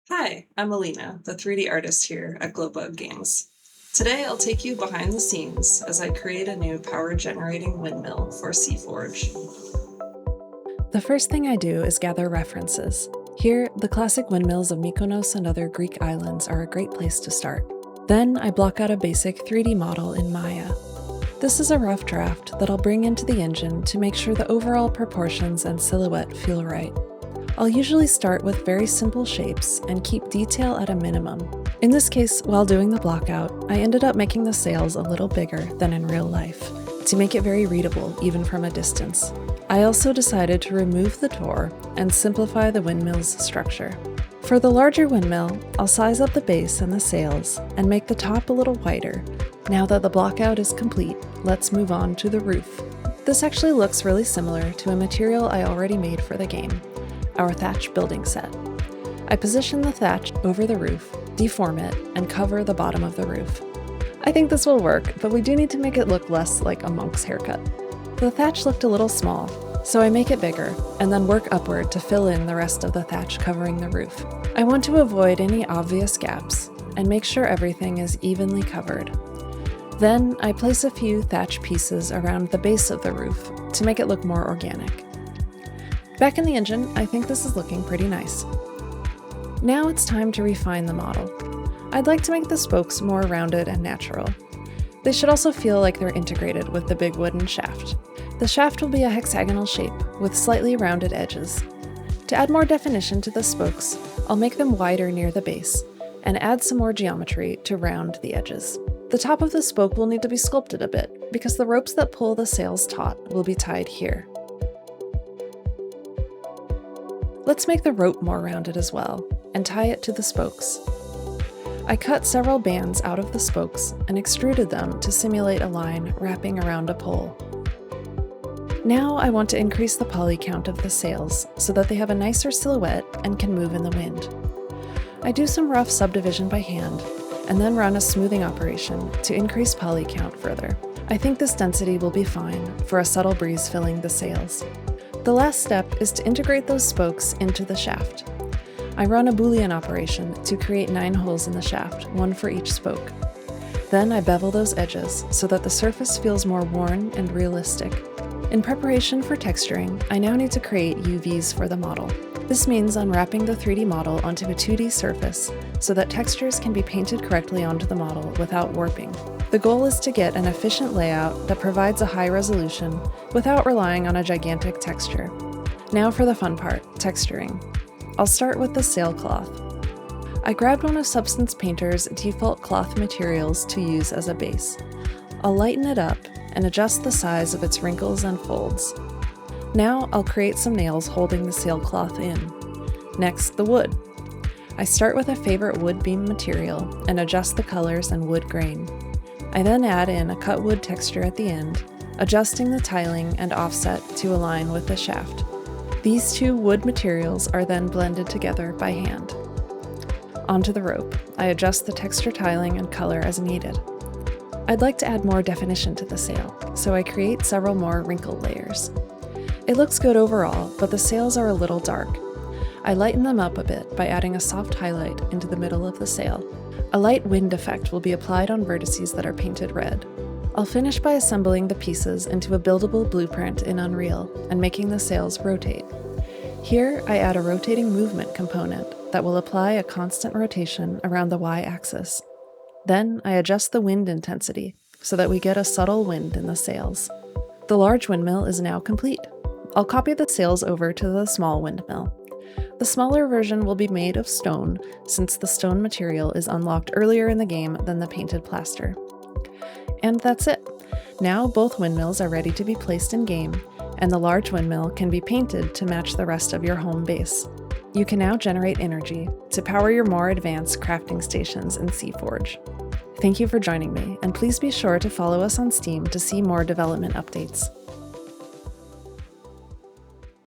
Hi, I'm Alina, the 3D artist here at Glowbug Games. Today I'll take you behind the scenes as I create a new power-generating windmill for Seaforge. The first thing I do is gather references. Here, the classic windmills of Mykonos and other Greek islands are a great place to start. Then I block out a basic 3D model in Maya. This is a rough draft that I'll bring into the engine to make sure the overall proportions and silhouette feel right. I'll usually start with very simple shapes and keep detail at a minimum. In this case, while doing the blockout, I ended up making the sails a little bigger than in real life, to make it very readable even from a distance. I also decided to remove the door and simplify the windmill's structure. For the larger windmill, I'll size up the base and the sails and make the top a little wider. Now that the blockout is complete, let's move on to the roof. This actually looks really similar to a material I already made for the game, our thatch building set. I position the thatch over the roof, deform it, and cover the bottom of the roof. I think this will work, but we do need to make it look less like a monk's haircut. The thatch looked a little small, so I make it bigger, and then work upward to fill in the rest of the thatch covering the roof. I want to avoid any obvious gaps, and make sure everything is evenly covered. Then I place a few thatch pieces around the base of the roof to make it look more organic. Back in the engine, I think this is looking pretty nice. Now it's time to refine the model. I'd like to make the spokes more rounded and natural. They should also feel like they're integrated with the big wooden shaft. The shaft will be a hexagonal shape with slightly rounded edges. To add more definition to the spokes, I'll make them wider near the base and add some more geometry to round the edges. The top of the spoke will need to be sculpted a bit because the ropes that pull the sails taut will be tied here. Let's make the rope more rounded as well and tie it to the spokes. I cut several bands out of the spokes and extruded them to simulate a line wrapping around a pole. Now I want to increase the poly count of the sails so that they have a nicer silhouette and can move in the wind. I do some rough subdivision by hand and then run a smoothing operation to increase poly count further. I think this density will be fine for a subtle breeze filling the sails. The last step is to integrate those spokes into the shaft. I run a Boolean operation to create 9 holes in the shaft, one for each spoke. Then I bevel those edges so that the surface feels more worn and realistic. In preparation for texturing, I now need to create UVs for the model. This means unwrapping the 3D model onto a 2D surface so that textures can be painted correctly onto the model without warping. The goal is to get an efficient layout that provides a high resolution without relying on a gigantic texture. Now for the fun part, texturing. I'll start with the sailcloth. I grabbed one of Substance Painter's default cloth materials to use as a base. I'll lighten it up and adjust the size of its wrinkles and folds. Now I'll create some nails holding the sailcloth in. Next, the wood. I start with a favorite wood beam material and adjust the colors and wood grain. I then add in a cut wood texture at the end, adjusting the tiling and offset to align with the shaft. These two wood materials are then blended together by hand. Onto the rope, I adjust the texture tiling and color as needed. I'd like to add more definition to the sail, so I create several more wrinkle layers. It looks good overall, but the sails are a little dark. I lighten them up a bit by adding a soft highlight into the middle of the sail. A light wind effect will be applied on vertices that are painted red. I'll finish by assembling the pieces into a buildable blueprint in Unreal and making the sails rotate. Here, I add a rotating movement component that will apply a constant rotation around the y-axis. Then I adjust the wind intensity so that we get a subtle wind in the sails. The large windmill is now complete. I'll copy the sails over to the small windmill. The smaller version will be made of stone, since the stone material is unlocked earlier in the game than the painted plaster. And that's it. Now both windmills are ready to be placed in game, and the large windmill can be painted to match the rest of your home base. You can now generate energy to power your more advanced crafting stations in Seaforge. Thank you for joining me, and please be sure to follow us on Steam to see more development updates.